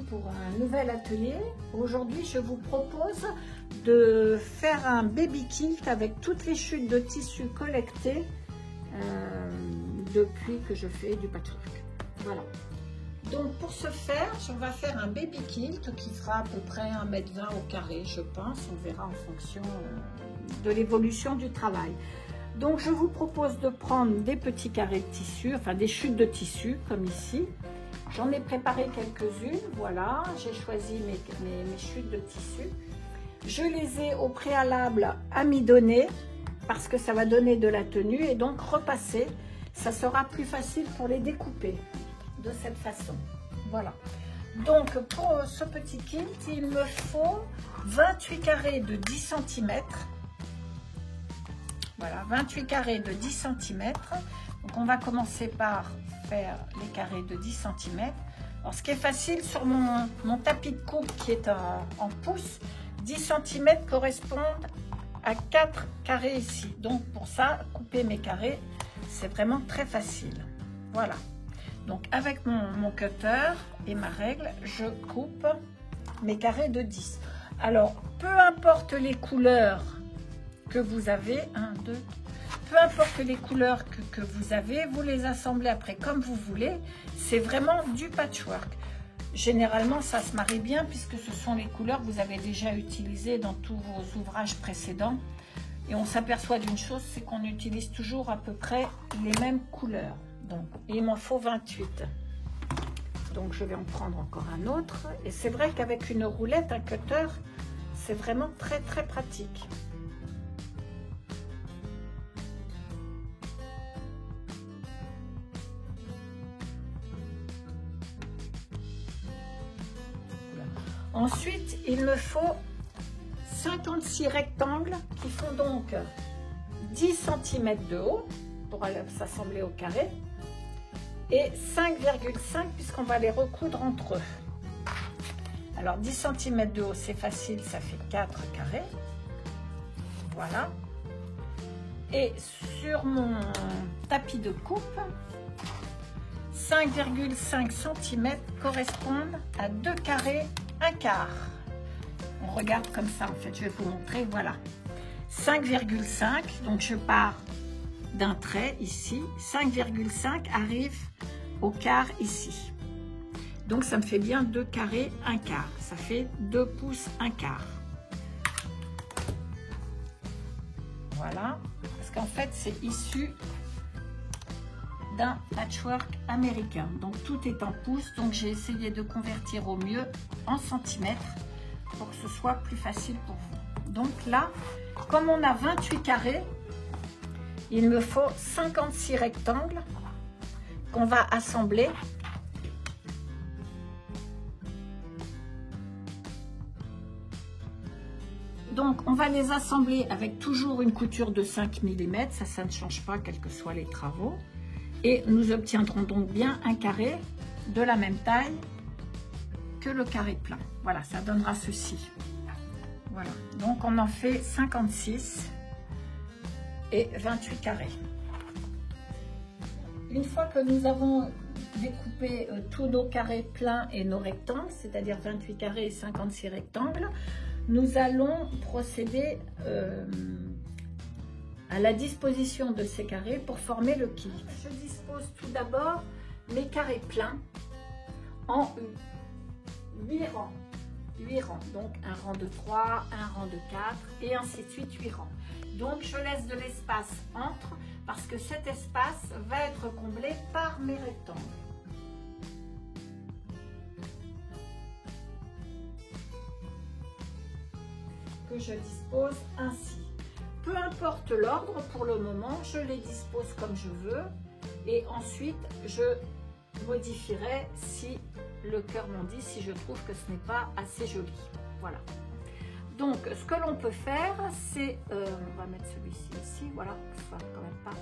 pour un nouvel atelier. Aujourd'hui, je vous propose de faire un baby kilt avec toutes les chutes de tissu collectées depuis que je fais du patchwork. Voilà. Donc pour ce faire, on va faire un baby kilt qui fera à peu près 1,20 m au carré, je pense. On verra en fonction de l'évolution du travail. Donc je vous propose de prendre des petits carrés de tissu, enfin des chutes de tissu comme ici. J'en ai préparé quelques-unes, voilà, j'ai choisi mes chutes de tissu. Je les ai au préalable amidonnées parce que ça va donner de la tenue et donc repasser, ça sera plus facile pour les découper de cette façon. Voilà. Donc pour ce petit kilt, il me faut 28 carrés de 10 cm. Voilà, 28 carrés de 10 cm. Donc on va commencer par faire les carrés de 10 cm. Alors ce qui est facile sur mon tapis de coupe qui est en pouces, 10 cm correspondent à 4 carrés ici. Donc pour ça, couper mes carrés, c'est vraiment très facile. Voilà. Donc avec mon cutter et ma règle, je coupe mes carrés de 10. Alors peu importe les couleurs que vous avez, 1, 2, peu importe les couleurs que vous avez, vous les assemblez après comme vous voulez. C'est vraiment du patchwork. Généralement, ça se marie bien puisque ce sont les couleurs que vous avez déjà utilisées dans tous vos ouvrages précédents. Et on s'aperçoit d'une chose, c'est qu'on utilise toujours à peu près les mêmes couleurs. Donc, il m'en faut 28. Donc, je vais en prendre encore un autre. Et c'est vrai qu'avec une roulette, un cutter, c'est vraiment très, très pratique. Ensuite, il me faut 56 rectangles qui font donc 10 cm de haut pour s'assembler au carré et 5,5 puisqu'on va les recoudre entre eux. Alors 10 cm de haut, c'est facile, ça fait 4 carrés. Voilà. Et sur mon tapis de coupe, 5,5 cm correspondent à 2 carrés 1 quart. On regarde comme ça en fait, je vais vous montrer, voilà. 5,5, donc je pars d'un trait ici, 5,5 arrive au quart ici. Donc ça me fait bien 2 carrés 1 quart, ça fait 2 pouces 1 quart. Voilà, parce qu'en fait c'est issu d'un patchwork américain. Donc tout est en pouces, donc j'ai essayé de convertir au mieux en centimètres pour que ce soit plus facile pour vous. Donc là, comme on a 28 carrés, il me faut 56 rectangles qu'on va assembler. Donc on va les assembler avec toujours une couture de 5 mm, ça ne change pas quels que soient les travaux. Et nous obtiendrons donc bien un carré de la même taille que le carré plein. Voilà, ça donnera ceci. Voilà, donc on en fait 56 et 28 carrés. Une fois que nous avons découpé tous nos carrés pleins et nos rectangles, c'est-à-dire 28 carrés et 56 rectangles, nous allons procéder à la disposition de ces carrés pour former le kilt. Je dispose tout d'abord mes carrés pleins en 8 rangs. 8 rangs, donc un rang de 3, un rang de 4 et ainsi de suite 8 rangs. Donc je laisse de l'espace entre parce que cet espace va être comblé par mes rectangles. Que je dispose ainsi. Peu importe l'ordre, pour le moment, je les dispose comme je veux et ensuite je modifierai si le cœur m'en dit, si je trouve que ce n'est pas assez joli. Voilà. Donc, ce que l'on peut faire, c'est, on va mettre celui-ci ici, voilà, que ce soit quand même pas.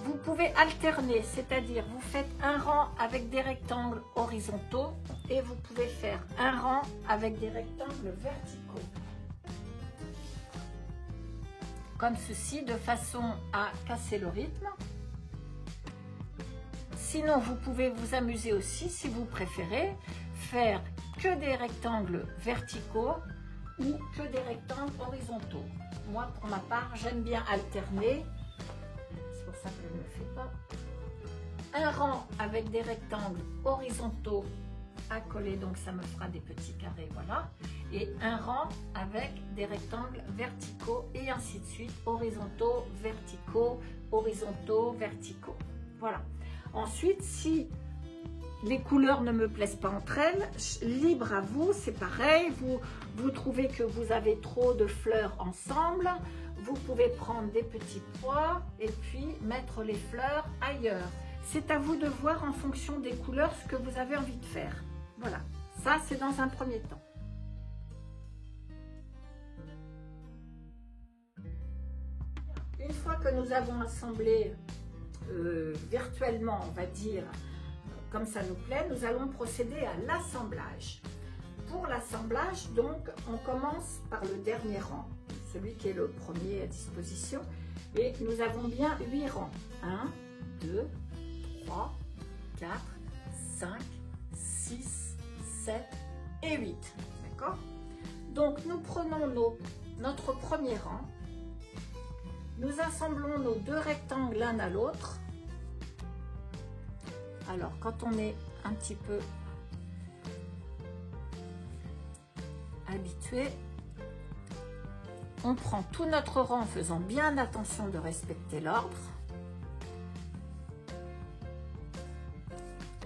Vous pouvez alterner, c'est-à-dire vous faites un rang avec des rectangles horizontaux et vous pouvez faire un rang avec des rectangles verticaux. Comme ceci, de façon à casser le rythme. Sinon, vous pouvez vous amuser aussi, si vous préférez, faire que des rectangles verticaux ou que des rectangles horizontaux. Moi, pour ma part, j'aime bien alterner. C'est pour ça que je ne le fais pas. Un rang avec des rectangles horizontaux à coller, donc ça me fera des petits carrés, voilà. Et un rang avec des rectangles verticaux et ainsi de suite, horizontaux, verticaux. Voilà. Ensuite, si les couleurs ne me plaisent pas entre elles, libre à vous, c'est pareil. Vous trouvez que vous avez trop de fleurs ensemble, vous pouvez prendre des petits pois et puis mettre les fleurs ailleurs. C'est à vous de voir en fonction des couleurs ce que vous avez envie de faire. Voilà, ça c'est dans un premier temps. Une fois que nous avons assemblé virtuellement, on va dire, comme ça nous plaît, nous allons procéder à l'assemblage. Pour l'assemblage, donc, on commence par le dernier rang, celui qui est le premier à disposition, et nous avons bien 8 rangs. 1, 2, 3, 4, 5, 6, 7 et 8. D'accord? Donc, nous prenons notre premier rang. Nous assemblons nos 2 rectangles l'un à l'autre. Alors, quand on est un petit peu habitué, on prend tout notre rang en faisant bien attention de respecter l'ordre.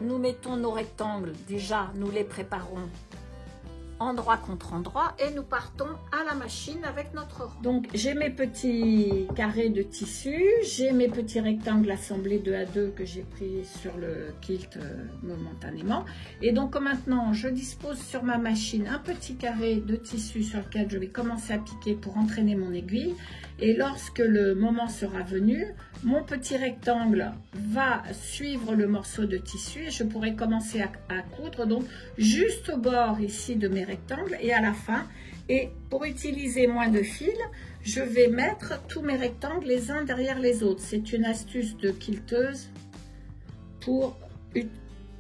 Nous mettons nos rectangles, déjà nous les préparons endroit contre endroit et nous partons à la machine avec notre rang. Donc j'ai mes petits carrés de tissu, j'ai mes petits rectangles assemblés 2 à 2 que j'ai pris sur le quilt momentanément. Et donc maintenant je dispose sur ma machine un petit carré de tissu sur lequel je vais commencer à piquer pour entraîner mon aiguille. Et lorsque le moment sera venu, mon petit rectangle va suivre le morceau de tissu et je pourrai commencer à coudre donc juste au bord ici de mes rectangles et à la fin. Et pour utiliser moins de fils, je vais mettre tous mes rectangles les uns derrière les autres. C'est une astuce de quilteuse pour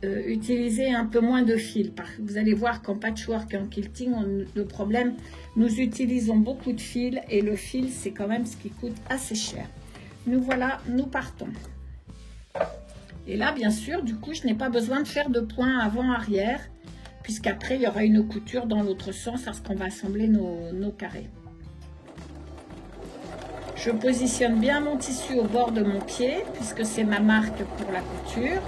utiliser un peu moins de fils. Vous allez voir qu'en patchwork et en quilting, le problème, nous utilisons beaucoup de fils et le fil, c'est quand même ce qui coûte assez cher. Nous voilà, nous partons. Et là, bien sûr, du coup, je n'ai pas besoin de faire de points avant-arrière, puisqu'après, il y aura une couture dans l'autre sens lorsqu'on va assembler nos carrés. Je positionne bien mon tissu au bord de mon pied, puisque c'est ma marque pour la couture.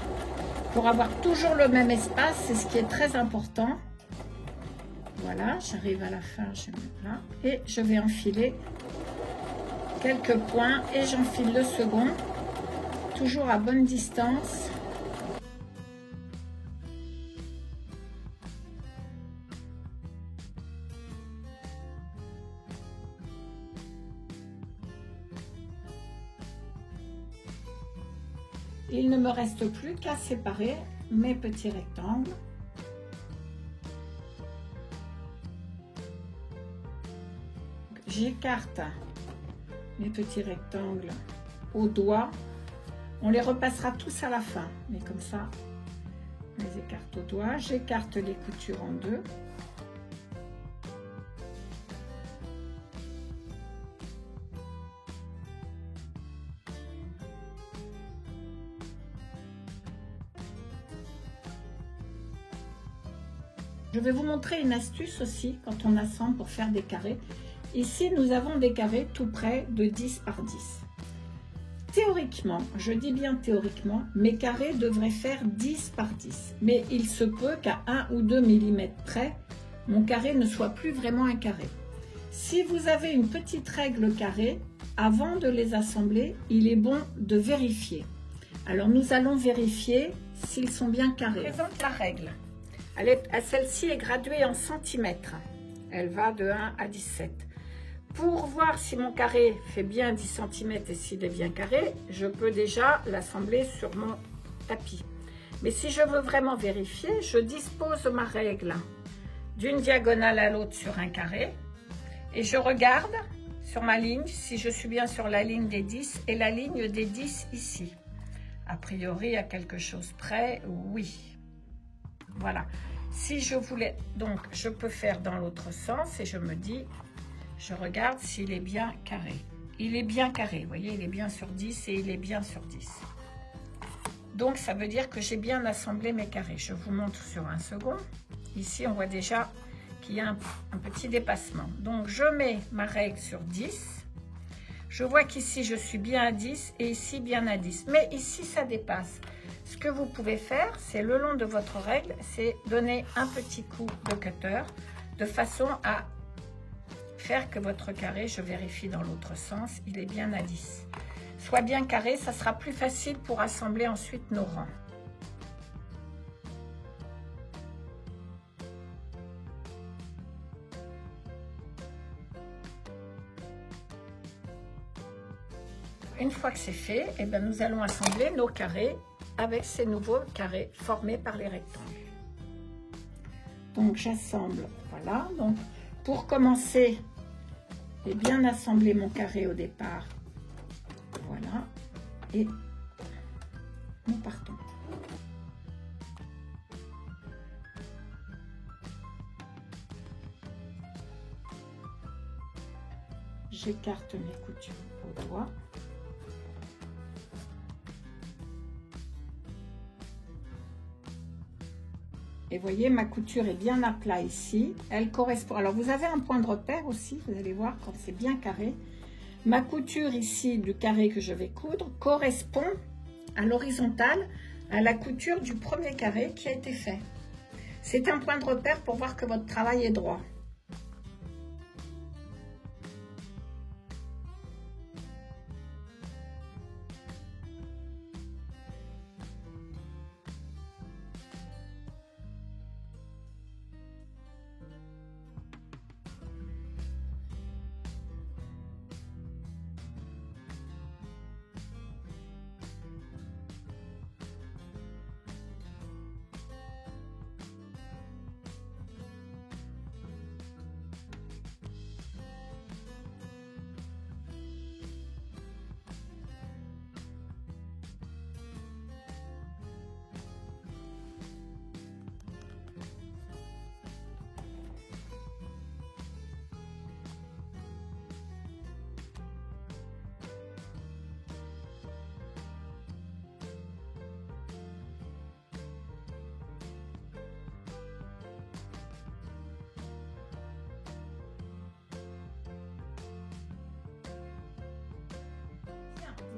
Pour avoir toujours le même espace, c'est ce qui est très important. Voilà, j'arrive à la fin, je mets là, et je vais enfiler quelques points et j'enfile le second, toujours à bonne distance. Il ne me reste plus qu'à séparer mes petits rectangles. J'écarte mes petits rectangles au doigt. On les repassera tous à la fin, mais comme ça, on les écarte au doigt. J'écarte les coutures en deux. Je vais vous montrer une astuce aussi quand on assemble pour faire des carrés. Ici, nous avons des carrés tout près de 10 par 10. Théoriquement, je dis bien théoriquement, mes carrés devraient faire 10 par 10. Mais il se peut qu'à 1 ou 2 mm près, mon carré ne soit plus vraiment un carré. Si vous avez une petite règle carré, avant de les assembler, il est bon de vérifier. Alors nous allons vérifier s'ils sont bien carrés. Je présente la règle. Celle-ci est graduée en centimètres. Elle va de 1 à 17. Pour voir si mon carré fait bien 10 cm et s'il est bien carré, je peux déjà l'assembler sur mon tapis. Mais si je veux vraiment vérifier, je dispose ma règle d'une diagonale à l'autre sur un carré et je regarde sur ma ligne si je suis bien sur la ligne des 10 et la ligne des 10 ici. A priori, à quelque chose près, oui. Voilà. Si je voulais, donc je peux faire dans l'autre sens et je me dis, je regarde s'il est bien carré. Il est bien carré, vous voyez, il est bien sur 10 et il est bien sur 10. Donc ça veut dire que j'ai bien assemblé mes carrés. Je vous montre sur un second. Ici on voit déjà qu'il y a un petit dépassement. Donc je mets ma règle sur 10. Je vois qu'ici je suis bien à 10 et ici bien à 10. Mais ici ça dépasse. Ce que vous pouvez faire, c'est le long de votre règle, c'est donner un petit coup de cutter de façon à faire que votre carré, je vérifie dans l'autre sens, il est bien à 10. Soit bien carré, ça sera plus facile pour assembler ensuite nos rangs. Une fois que c'est fait, eh bien, nous allons assembler nos carrés avec ces nouveaux carrés formés par les rectangles. Donc j'assemble, voilà. Donc pour commencer, j'ai bien assemblé mon carré au départ. Voilà. Et nous partons. J'écarte mes coutures au doigt. Et voyez, ma couture est bien à plat ici. Elle correspond. Alors, vous avez un point de repère aussi. Vous allez voir quand c'est bien carré. Ma couture ici du carré que je vais coudre correspond à l'horizontale, à la couture du premier carré qui a été fait. C'est un point de repère pour voir que votre travail est droit.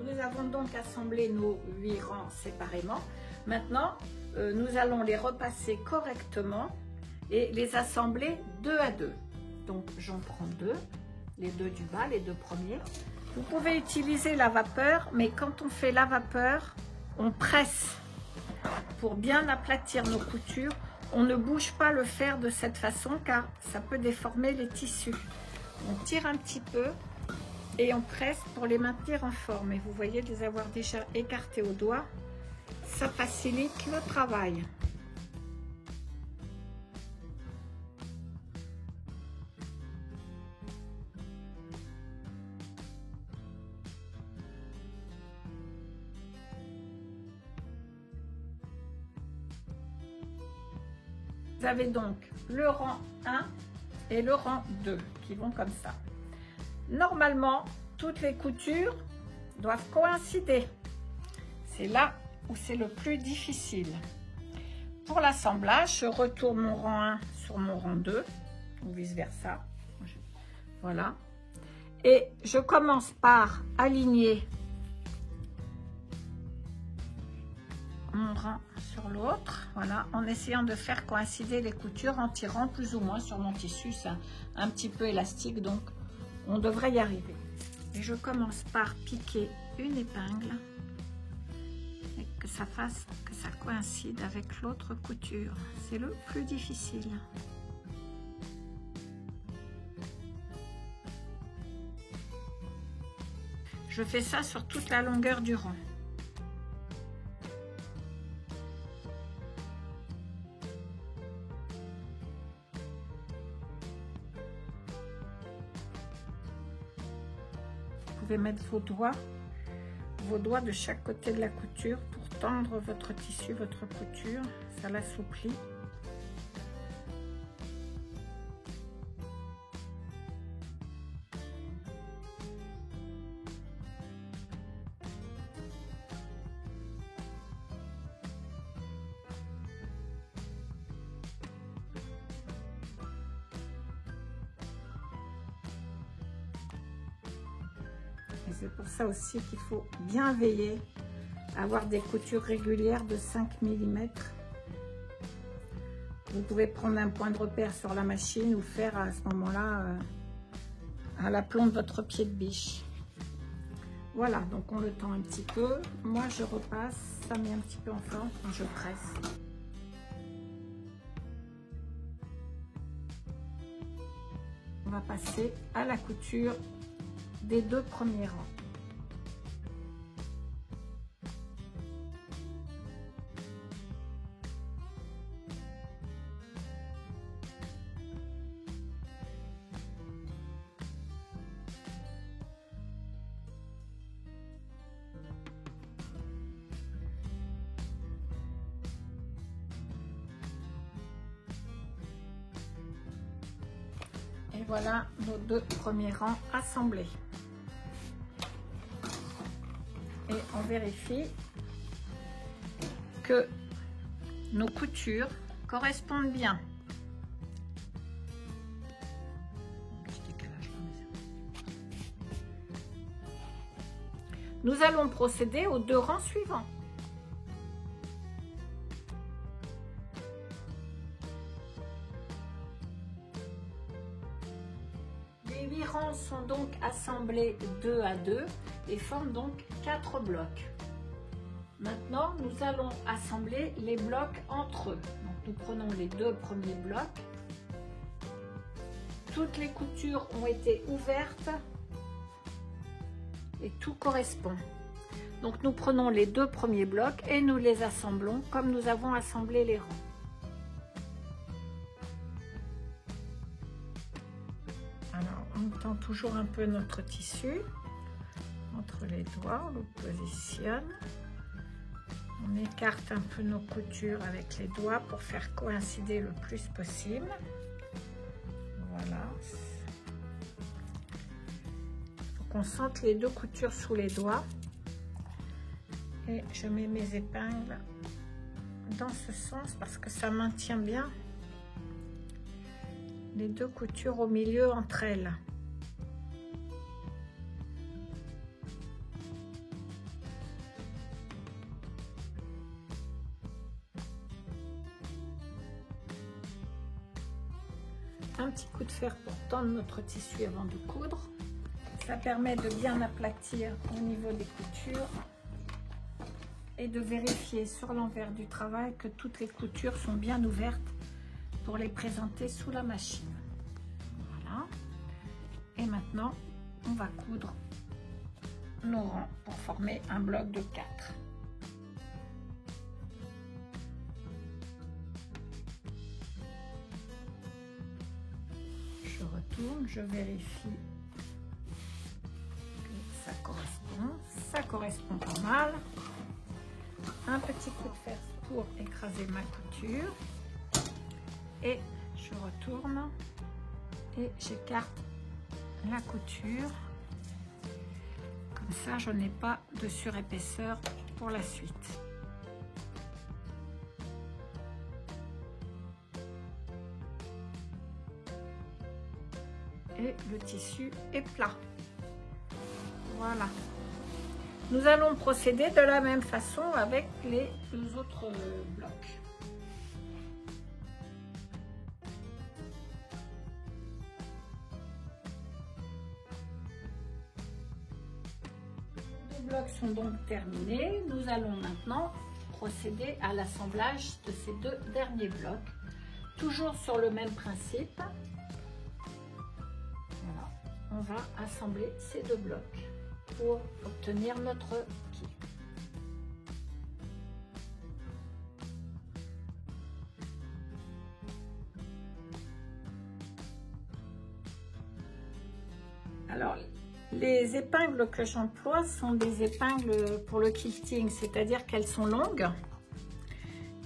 Nous avons donc assemblé nos 8 rangs séparément. Maintenant, nous allons les repasser correctement et les assembler 2 à 2. Donc, j'en prends 2, les 2 du bas, les 2 premiers. Vous pouvez utiliser la vapeur, mais quand on fait la vapeur, on presse pour bien aplatir nos coutures. On ne bouge pas le fer de cette façon car ça peut déformer les tissus. On tire un petit peu et on presse pour les maintenir en forme. Et vous voyez, les avoir déjà écartés au doigt, ça facilite le travail. Vous avez donc le rang 1 et le rang 2 qui vont comme ça. Normalement, toutes les coutures doivent coïncider. C'est là où c'est le plus difficile. Pour l'assemblage, je retourne mon rang 1 sur mon rang 2, ou vice-versa. Voilà. Et je commence par aligner mon rang sur l'autre, voilà, en essayant de faire coïncider les coutures, en tirant plus ou moins sur mon tissu. C'est un petit peu élastique, donc on devrait y arriver. Et je commence par piquer une épingle et que ça coïncide avec l'autre couture. C'est le plus difficile. Je fais ça sur toute la longueur du rang. Vous pouvez mettre vos doigts de chaque côté de la couture pour tendre votre tissu, votre couture, ça l'assouplit. Et c'est pour ça aussi qu'il faut bien veiller à avoir des coutures régulières de 5 mm. Vous pouvez prendre un point de repère sur la machine ou faire à ce moment-là à l'aplomb de votre pied de biche. Voilà, donc on le tend un petit peu. Moi, je repasse, ça met un petit peu en forme quand je presse. On va passer à la couture des 2 premiers rangs. Et voilà nos 2 premiers rangs assemblés. Et on vérifie que nos coutures correspondent bien. Nous allons procéder aux 2 rangs suivants. Les 8 rangs sont donc assemblés 2 à 2 et forment donc 4 blocs. Maintenant, nous allons assembler les blocs entre eux. Donc, nous prenons les 2 premiers blocs. Toutes les coutures ont été ouvertes et tout correspond. Donc, nous prenons les 2 premiers blocs et nous les assemblons comme nous avons assemblé les rangs. Alors, on tend toujours un peu notre tissu entre les doigts, on le positionne. On écarte un peu nos coutures avec les doigts pour faire coïncider le plus possible. Voilà. Il faut qu'on sente les 2 coutures sous les doigts. Et je mets mes épingles dans ce sens parce que ça maintient bien les 2 coutures au milieu entre elles. Un petit coup de fer pour tendre notre tissu avant de coudre. Ça permet de bien aplatir au niveau des coutures et de vérifier sur l'envers du travail que toutes les coutures sont bien ouvertes pour les présenter sous la machine. Voilà. Et maintenant, on va coudre nos rangs pour former un bloc de 4. Je retourne, je vérifie que ça correspond. Ça correspond pas mal. Un petit coup de fer pour écraser ma couture. Et je retourne et j'écarte la couture. Comme ça, je n'ai pas de surépaisseur pour la suite. Et le tissu est plat. Voilà. Nous allons procéder de la même façon avec les 2 autres blocs. Les blocs sont donc terminés. Nous allons maintenant procéder à l'assemblage de ces 2 derniers blocs. Toujours sur le même principe. Voilà. On va assembler ces 2 blocs pour obtenir notre kit. Alors, les épingles que j'emploie sont des épingles pour le quilting, c'est-à-dire qu'elles sont longues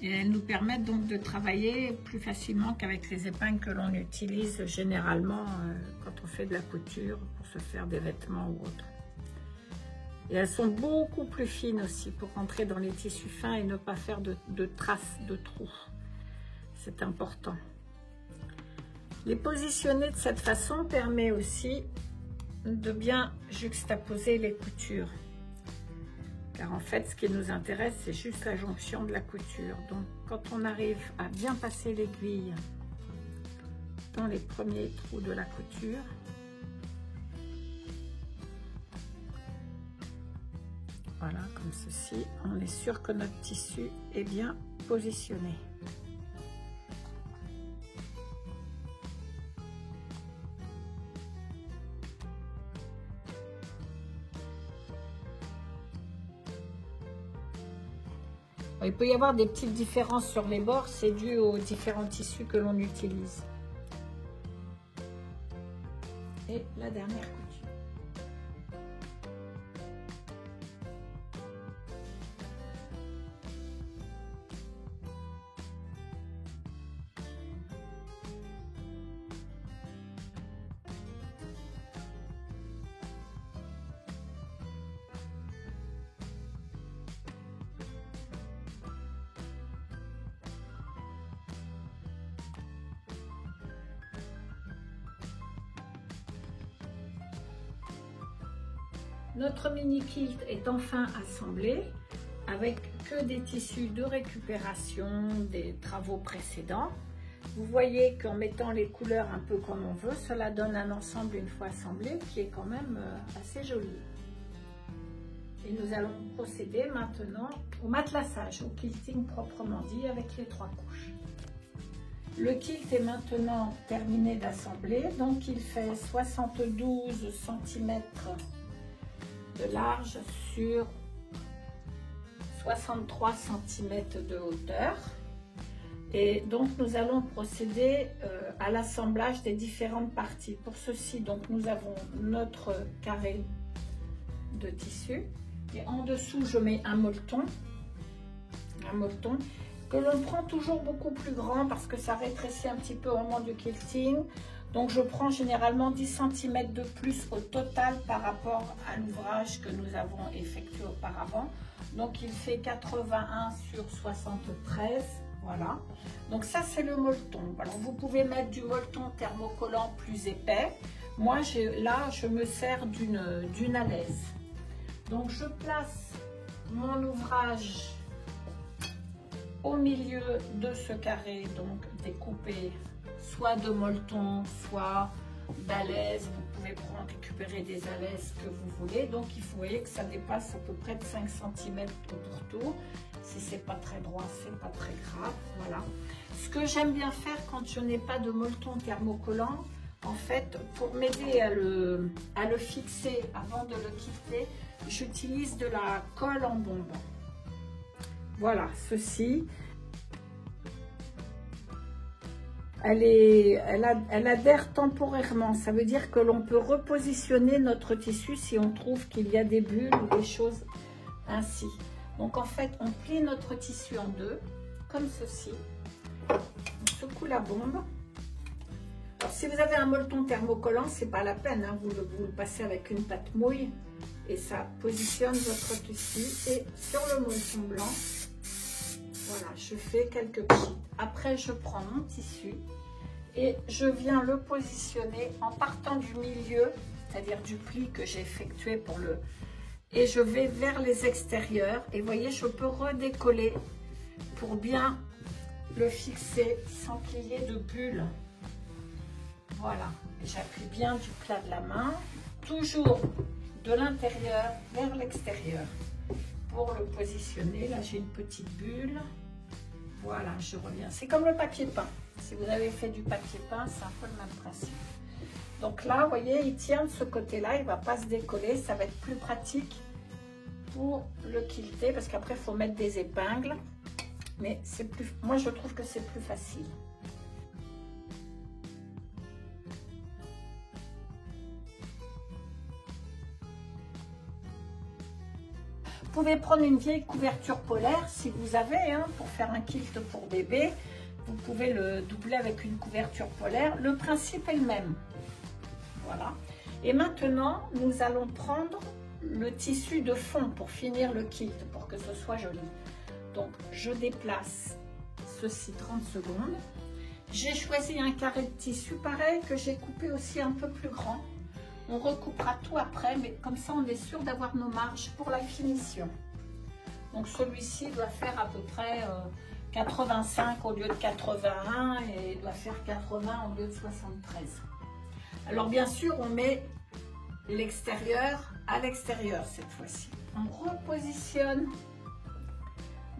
et elles nous permettent donc de travailler plus facilement qu'avec les épingles que l'on utilise généralement quand on fait de la couture pour se faire des vêtements ou autre. Et elles sont beaucoup plus fines aussi pour rentrer dans les tissus fins et ne pas faire de traces, de trous. C'est important. Les positionner de cette façon permet aussi de bien juxtaposer les coutures. Car en fait, ce qui nous intéresse, c'est juste la jonction de la couture. Donc, quand on arrive à bien passer l'aiguille dans les premiers trous de la couture, voilà, comme ceci, on est sûr que notre tissu est bien positionné. Il peut y avoir des petites différences sur les bords, c'est dû aux différents tissus que l'on utilise. Et la dernière couture. Notre mini kilt est enfin assemblé avec que des tissus de récupération des travaux précédents. Vous voyez qu'en mettant les couleurs un peu comme on veut, cela donne un ensemble une fois assemblé qui est quand même assez joli. Et nous allons procéder maintenant au matelassage, au quilting proprement dit avec les 3 couches. Le kilt est maintenant terminé d'assembler, donc il fait 72 cm de large sur 63 cm de hauteur. Et donc nous allons procéder à l'assemblage des différentes parties. Pour ceci, donc nous avons notre carré de tissu et en dessous je mets un molleton que l'on prend toujours beaucoup plus grand parce que ça rétrécit un petit peu au moment du quilting. Donc je prends généralement 10 cm de plus au total par rapport à l'ouvrage que nous avons effectué auparavant. Donc il fait 81 sur 73, voilà. Donc ça c'est le molleton. Alors vous pouvez mettre du molleton thermocollant plus épais. Moi là je me sers d'une alaise. Donc je place mon ouvrage au milieu de ce carré, donc découpé soit de molleton, soit d'alaise. Vous pouvez récupérer des alaises que vous voulez. Donc il faut voyez que ça dépasse à peu près de 5 cm au pourtour. Si c'est pas très droit, c'est pas très grave. Voilà. Ce que j'aime bien faire quand je n'ai pas de molleton thermocollant, en fait, pour m'aider à le fixer avant de le quitter, j'utilise de la colle en bombe. Voilà, ceci. Elle adhère temporairement. Ça veut dire que l'on peut repositionner notre tissu si on trouve qu'il y a des bulles ou des choses ainsi. Donc en fait, on plie notre tissu en deux, comme ceci. On secoue la bombe. Alors si vous avez un molleton thermocollant, c'est pas la peine, hein, vous le passez avec une pâte mouille et ça positionne votre tissu. Et sur le molleton blanc, voilà, je fais quelques petits. Après, je prends mon tissu et je viens le positionner en partant du milieu, c'est-à-dire du pli que j'ai effectué pour le... Et je vais vers les extérieurs. Et vous voyez, je peux redécoller pour bien le fixer sans qu'il y ait de bulles. Voilà. J'appuie bien du plat de la main, toujours de l'intérieur vers l'extérieur pour le positionner. Là, j'ai une petite bulle. Voilà, je reviens. C'est comme le papier peint. Si vous avez fait du papier peint, c'est un peu le même principe. Donc là, vous voyez, il tient de ce côté-là, il ne va pas se décoller. Ça va être plus pratique pour le quilter parce qu'après, il faut mettre des épingles. Mais c'est plus, moi, je trouve que c'est plus facile. Vous pouvez prendre une vieille couverture polaire si vous avez, hein, pour faire un kilt pour bébé. Vous pouvez le doubler avec une couverture polaire. Le principe est le même. Voilà. Et maintenant, nous allons prendre le tissu de fond pour finir le kilt, pour que ce soit joli. Donc, je déplace ceci 30 secondes. J'ai choisi un carré de tissu pareil que j'ai coupé aussi un peu plus grand On recoupera tout après, mais comme ça on est sûr d'avoir nos marges pour la finition. Donc celui-ci doit faire à peu près 85 au lieu de 81 et doit faire 80 au lieu de 73. Alors bien sûr on met l'extérieur à l'extérieur cette fois-ci. On repositionne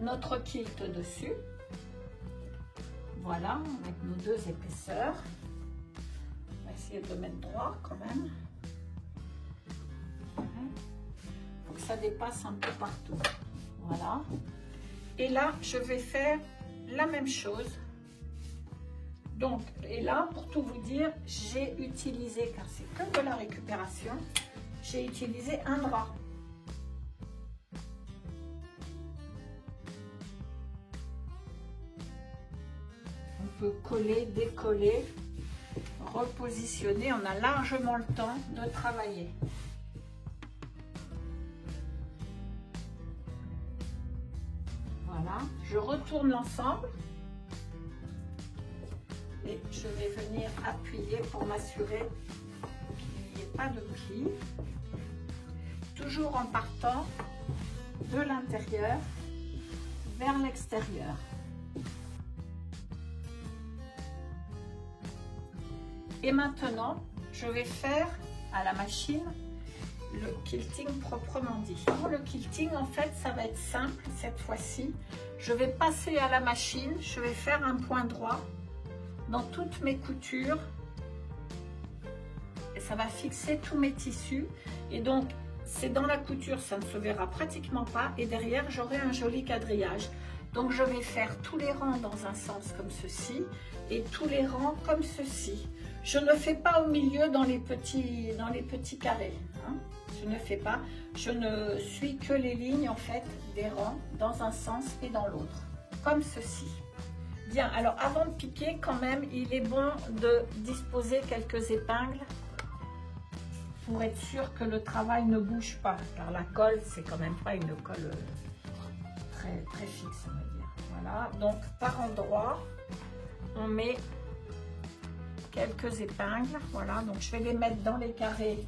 notre kilt dessus. Voilà, avec nos deux épaisseurs. On va essayer de le mettre droit quand même. Il faut que ça dépasse un peu partout. Voilà. Et là, je vais faire la même chose. Donc, et là, pour tout vous dire, j'ai utilisé, car c'est que de la récupération, j'ai utilisé un drap. On peut coller, décoller, repositionner. On a largement le temps de travailler. Voilà, je retourne l'ensemble et je vais venir appuyer pour m'assurer qu'il n'y ait pas de pli. Toujours en partant de l'intérieur vers l'extérieur. Et maintenant, je vais faire à la machine le quilting proprement dit. Pour le quilting, en fait, ça va être simple cette fois-ci. Je vais passer à la machine, je vais faire un point droit dans toutes mes coutures et ça va fixer tous mes tissus. Et donc, c'est dans la couture, ça ne se verra pratiquement pas. Et derrière, j'aurai un joli quadrillage. Donc, je vais faire tous les rangs dans un sens comme ceci et tous les rangs comme ceci. Je ne fais pas au milieu dans les petits carrés. Hein. Je ne fais pas. Je ne suis que les lignes en fait des rangs dans un sens et dans l'autre. Comme ceci. Bien, alors avant de piquer, quand même, il est bon de disposer quelques épingles pour être sûr que le travail ne bouge pas. Car la colle, c'est quand même pas une colle très fixe, on va dire. Voilà, donc par endroit, on met quelques épingles. Voilà, donc je vais les mettre dans les carrés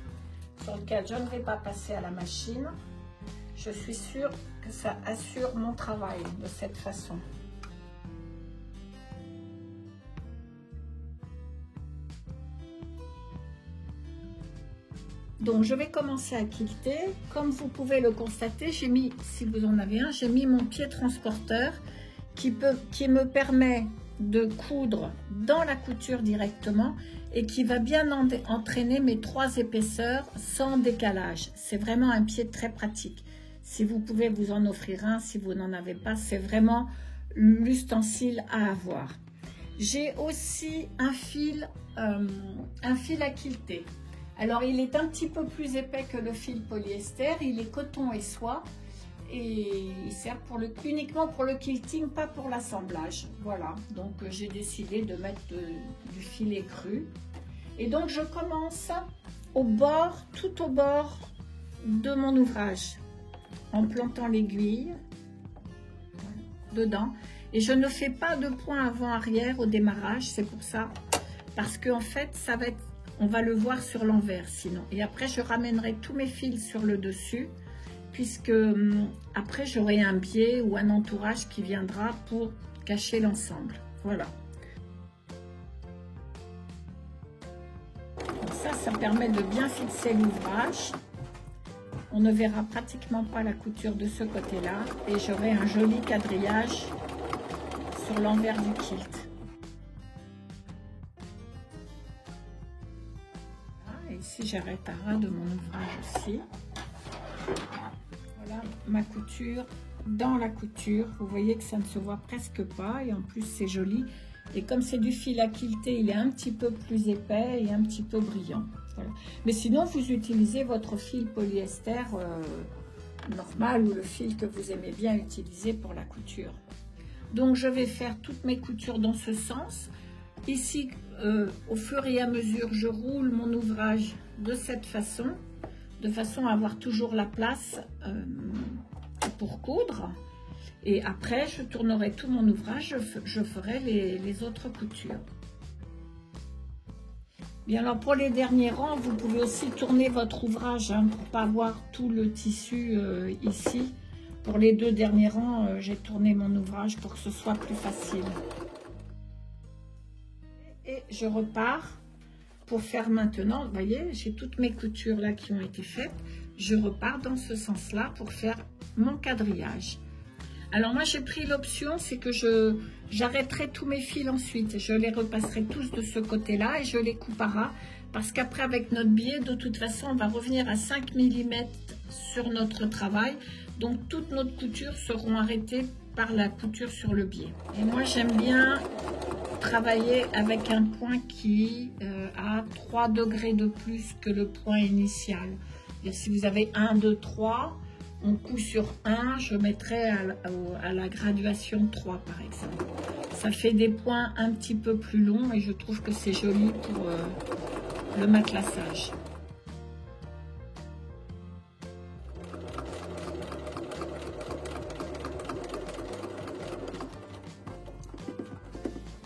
sur lesquels je ne vais pas passer à la machine. Je suis sûre que ça assure mon travail de cette façon. Donc je vais commencer à quilter. Comme vous pouvez le constater, j'ai mis, si vous en avez un, j'ai mis mon pied transporteur qui me permet de coudre dans la couture directement et qui va bien entraîner mes 3 épaisseurs sans décalage. C'est vraiment un pied très pratique. Si vous pouvez vous en offrir un, si vous n'en avez pas, c'est vraiment l'ustensile à avoir. J'ai aussi un fil à quilter. Alors il est un petit peu plus épais que le fil polyester, il est coton et soie et il sert uniquement pour le quilting, pas pour l'assemblage. Voilà, donc j'ai décidé de mettre du filet cru. Et donc je commence au bord, tout au bord de mon ouvrage, en plantant l'aiguille dedans. Et je ne fais pas de point avant-arrière au démarrage, c'est pour ça, parce qu'en fait ça va être... On va le voir sur l'envers sinon. Et après, je ramènerai tous mes fils sur le dessus, puisque après, j'aurai un biais ou un entourage qui viendra pour cacher l'ensemble. Voilà. Ça permet de bien fixer l'ouvrage. On ne verra pratiquement pas la couture de ce côté-là. Et j'aurai un joli quadrillage sur l'envers du kilt. Ici, j'arrête à ras de mon ouvrage aussi. Voilà ma couture dans la couture. Vous voyez que ça ne se voit presque pas et en plus, c'est joli. Et comme c'est du fil à quilter, il est un petit peu plus épais et un petit peu brillant. Voilà. Mais sinon, vous utilisez votre fil polyester normal ou le fil que vous aimez bien utiliser pour la couture. Donc, je vais faire toutes mes coutures dans ce sens. Ici, au fur et à mesure, je roule mon ouvrage de cette façon, de façon à avoir toujours la place pour coudre. Et après, je tournerai tout mon ouvrage, je ferai les autres coutures. Bien alors pour les derniers rangs, vous pouvez aussi tourner votre ouvrage hein, pour ne pas avoir tout le tissu ici. Pour les 2 derniers rangs, j'ai tourné mon ouvrage pour que ce soit plus facile. Et je repars pour faire maintenant, vous voyez, j'ai toutes mes coutures là qui ont été faites. Je repars dans ce sens-là pour faire mon quadrillage. Alors moi j'ai pris l'option, c'est que j'arrêterai tous mes fils ensuite. Je les repasserai tous de ce côté-là et je les couperai. Parce qu'après avec notre biais, de toute façon, on va revenir à 5 mm sur notre travail. Donc toutes nos coutures seront arrêtées par la couture sur le biais. Et moi j'aime bien travailler avec un point qui a 3 degrés de plus que le point initial. Et si vous avez 1, 2, 3, on coud sur 1, je mettrai à la graduation 3 par exemple. Ça fait des points un petit peu plus longs et je trouve que c'est joli pour le matelassage.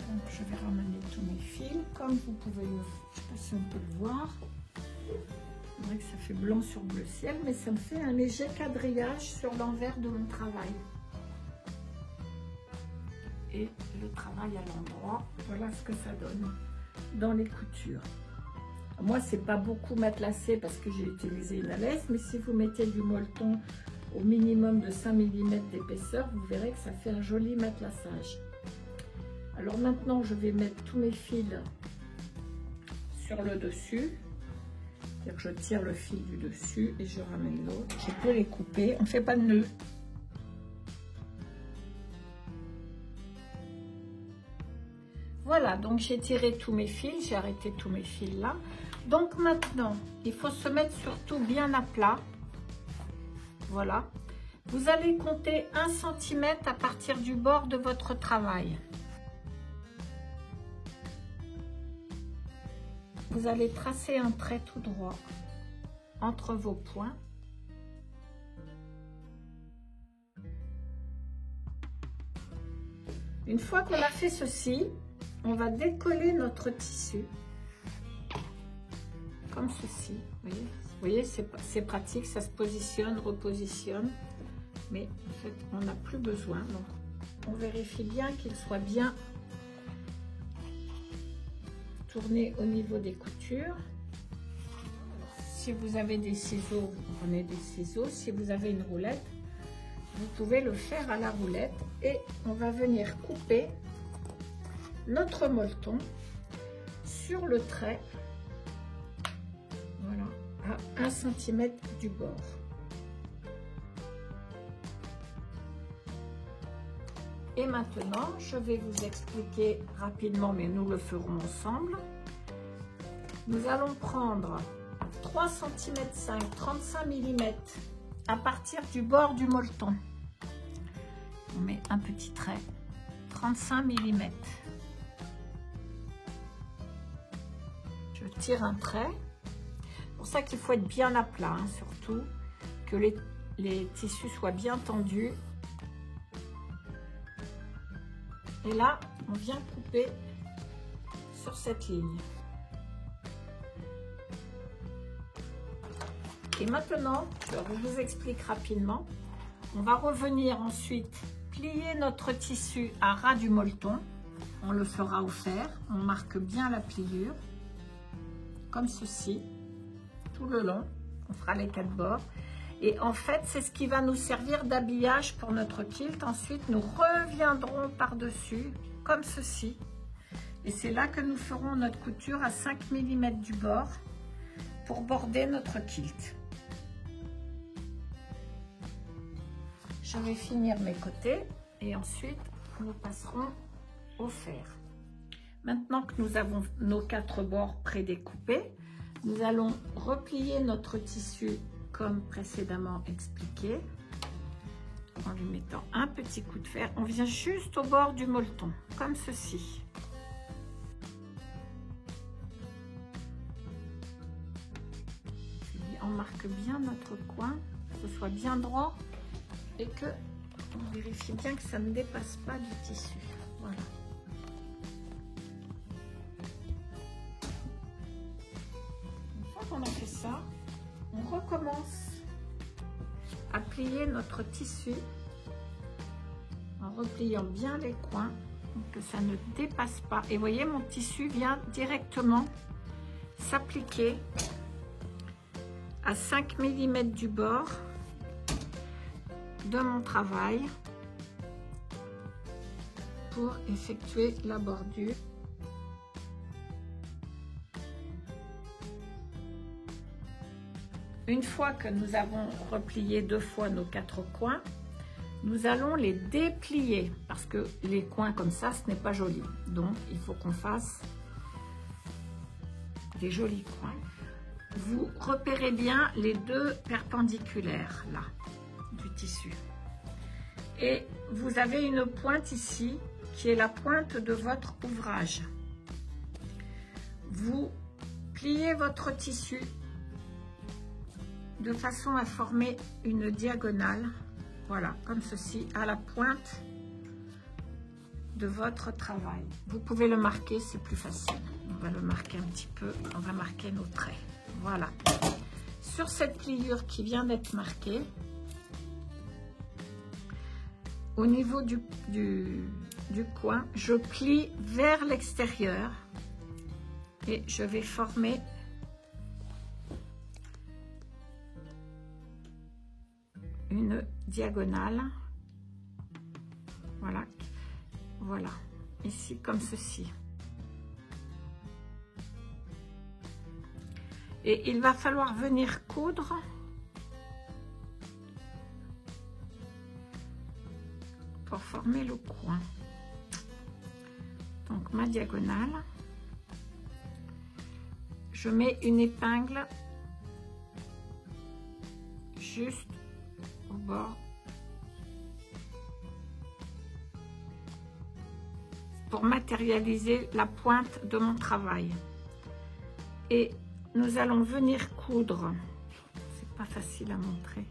Donc, je vais ramener tous mes fils comme vous pouvez le, je sais pas si on peut le voir. C'est vrai que ça fait blanc sur bleu ciel, mais ça me fait un léger quadrillage sur l'envers de mon travail. Et le travail à l'endroit, voilà ce que ça donne dans les coutures. Moi, c'est pas beaucoup matelassé parce que j'ai utilisé une laisse, mais si vous mettez du molleton au minimum de 5 mm d'épaisseur, vous verrez que ça fait un joli matelassage. Alors maintenant, je vais mettre tous mes fils sur le dessus. C'est-à-dire que je tire le fil du dessus et je ramène l'autre. Je peux les couper, on ne fait pas de nœud. Voilà, donc j'ai tiré tous mes fils, j'ai arrêté tous mes fils là. Donc maintenant, il faut se mettre surtout bien à plat. Voilà. Vous allez compter 1 cm à partir du bord de votre travail. Vous allez tracer un trait tout droit entre vos points. Une fois qu'on a fait ceci, on va décoller notre tissu comme ceci. Vous voyez, c'est pratique, ça se positionne, repositionne, mais en fait, on n'a plus besoin. Donc, on vérifie bien qu'il soit bien tourné au niveau des coutures. Si vous avez des ciseaux, vous prenez des ciseaux. Si vous avez une roulette, vous pouvez le faire à la roulette et on va venir couper notre molleton sur le trait, voilà, à 1 cm du bord. Et maintenant, je vais vous expliquer rapidement, mais nous le ferons ensemble. Nous allons prendre 3 cm 5, 35 mm à partir du bord du molleton. On met un petit trait, 35 mm. Je tire un trait. C'est pour ça qu'il faut être bien à plat, hein, surtout que les tissus soient bien tendus. Et là, on vient couper sur cette ligne. Et maintenant, je vous explique rapidement. On va revenir ensuite plier notre tissu à ras du molleton. On le fera au fer. On marque bien la pliure, comme ceci, tout le long. On fera les 4 bords. Et en fait, c'est ce qui va nous servir d'habillage pour notre kilt. Ensuite, nous reviendrons par-dessus, comme ceci. Et c'est là que nous ferons notre couture à 5 mm du bord pour border notre kilt. Je vais finir mes côtés et ensuite, nous passerons au fer. Maintenant que nous avons nos 4 bords prédécoupés, nous allons replier notre tissu comme précédemment expliqué, en lui mettant un petit coup de fer. On vient juste au bord du molleton, comme ceci. On marque bien notre coin, que ce soit bien droit et que on vérifie bien que ça ne dépasse pas du tissu. Voilà. commence à plier notre tissu en repliant bien les coins pour que ça ne dépasse pas. Et vous voyez, mon tissu vient directement s'appliquer à 5 mm du bord de mon travail pour effectuer la bordure. Une fois que nous avons replié 2 fois nos 4 coins, nous allons les déplier parce que les coins comme ça, ce n'est pas joli. Donc, il faut qu'on fasse des jolis coins. Vous repérez bien les 2 perpendiculaires là du tissu. Et vous avez une pointe ici qui est la pointe de votre ouvrage. Vous pliez votre tissu de façon à former une diagonale, voilà, comme ceci, à la pointe de votre travail. Vous pouvez le marquer, c'est plus facile. On va le marquer un petit peu, on va marquer nos traits. Voilà. Sur cette pliure qui vient d'être marquée, au niveau du coin, je plie vers l'extérieur et je vais former une diagonale, voilà, voilà, ici comme ceci. Et il va falloir venir coudre pour former le coin. Donc ma diagonale, je mets une épingle juste au bord pour matérialiser la pointe de mon travail. Et nous allons venir coudre. C'est pas facile à montrer.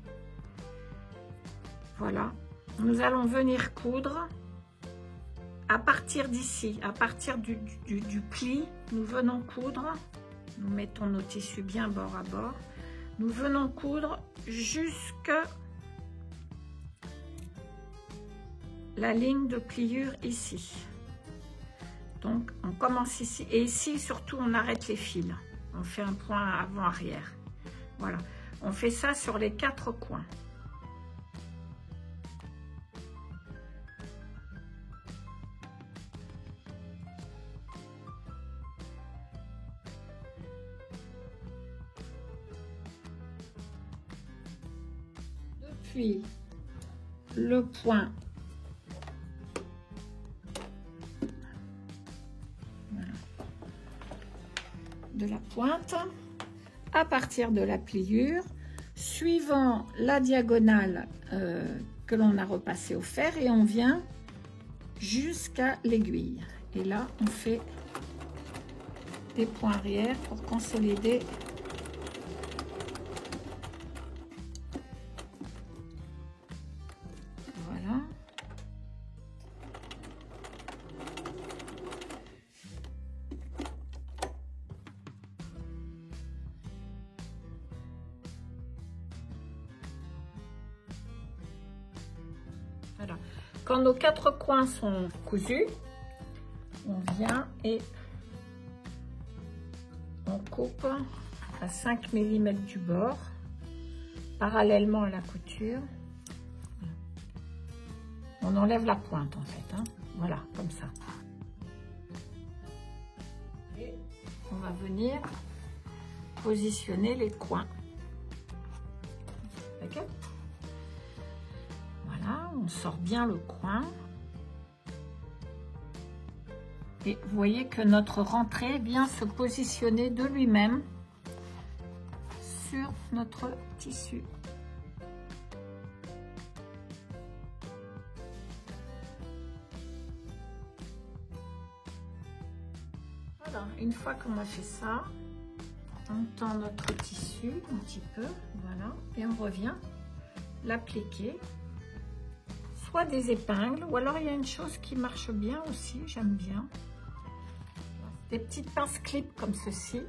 Voilà. Nous allons venir coudre à partir d'ici, à partir du pli. Nous venons coudre. Nous mettons nos tissus bien bord à bord. Nous venons coudre jusque la ligne de pliure ici. Donc on commence ici et ici surtout on arrête les fils, on fait un point avant-arrière. Voilà, on fait ça sur les 4 coins. Depuis le point de la pointe, à partir de la pliure, suivant la diagonale que l'on a repassée au fer, et on vient jusqu'à l'aiguille. Et là, on fait des points arrière pour consolider voilà. Voilà. Quand nos 4 coins sont cousus, on vient et on coupe à 5 mm du bord, parallèlement à la couture. On enlève la pointe en fait, hein. Voilà, comme ça. Et on va venir positionner les coins. Okay. Voilà, on sort bien le coin. Et vous voyez que notre rentrée vient se positionner de lui-même sur notre tissu. Voilà, une fois qu'on a fait ça, on tend notre tissu un petit peu, voilà, et on revient l'appliquer. Soit des épingles, ou alors il y a une chose qui marche bien aussi, j'aime bien. Des petites pinces clips comme ceci,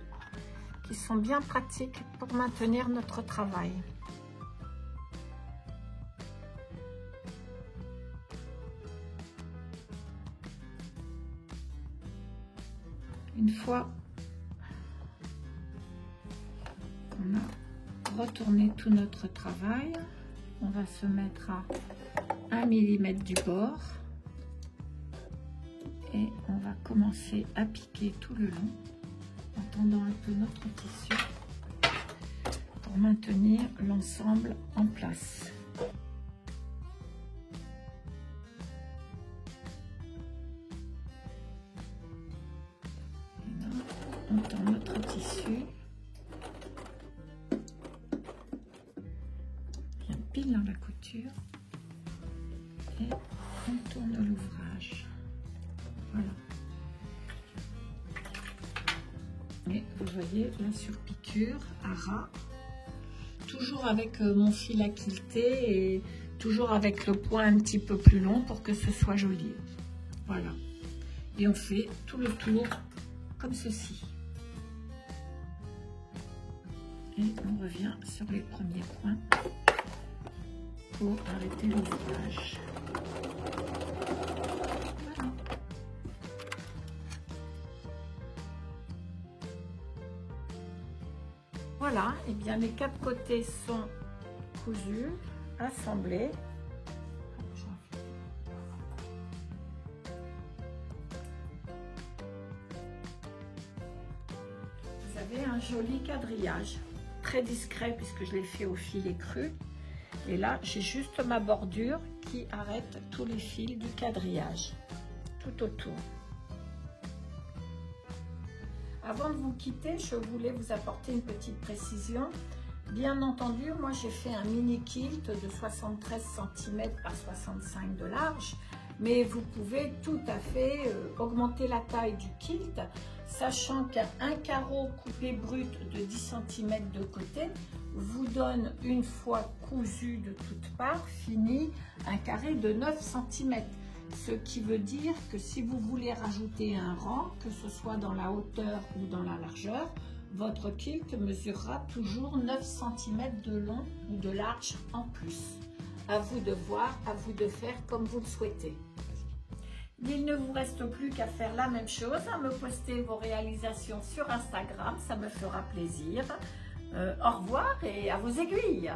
qui sont bien pratiques pour maintenir notre travail. Une fois qu'on a retourné tout notre travail, on va se mettre à 1 mm du bord et on va commencer à piquer tout le long en tendant un peu notre tissu pour maintenir l'ensemble en place. Et là, on tend notre tissu bien pile dans la couture et on tourne l'ouvrage. Voilà. Et vous voyez la surpiqûre à ras, toujours avec mon fil à quilter et toujours avec le point un petit peu plus long pour que ce soit joli. Voilà. Et on fait tout le tour comme ceci. Et on revient sur les premiers points pour arrêter l'ouvrage. Voilà, et bien les 4 côtés sont cousus, assemblés. Vous avez un joli quadrillage, très discret puisque je l'ai fait au filet cru. Et là, j'ai juste ma bordure qui arrête tous les fils du quadrillage, tout autour. Avant de vous quitter, je voulais vous apporter une petite précision. Bien entendu, moi j'ai fait un mini kilt de 73 cm par 65 de large, mais vous pouvez tout à fait augmenter la taille du kilt, sachant qu'un carreau coupé brut de 10 cm de côté vous donne, une fois cousu de toutes parts, fini, un carré de 9 cm. Ce qui veut dire que si vous voulez rajouter un rang, que ce soit dans la hauteur ou dans la largeur, votre kilt mesurera toujours 9 cm de long ou de large en plus. À vous de voir, à vous de faire comme vous le souhaitez. Il ne vous reste plus qu'à faire la même chose, à me poster vos réalisations sur Instagram, ça me fera plaisir. Au revoir et à vos aiguilles.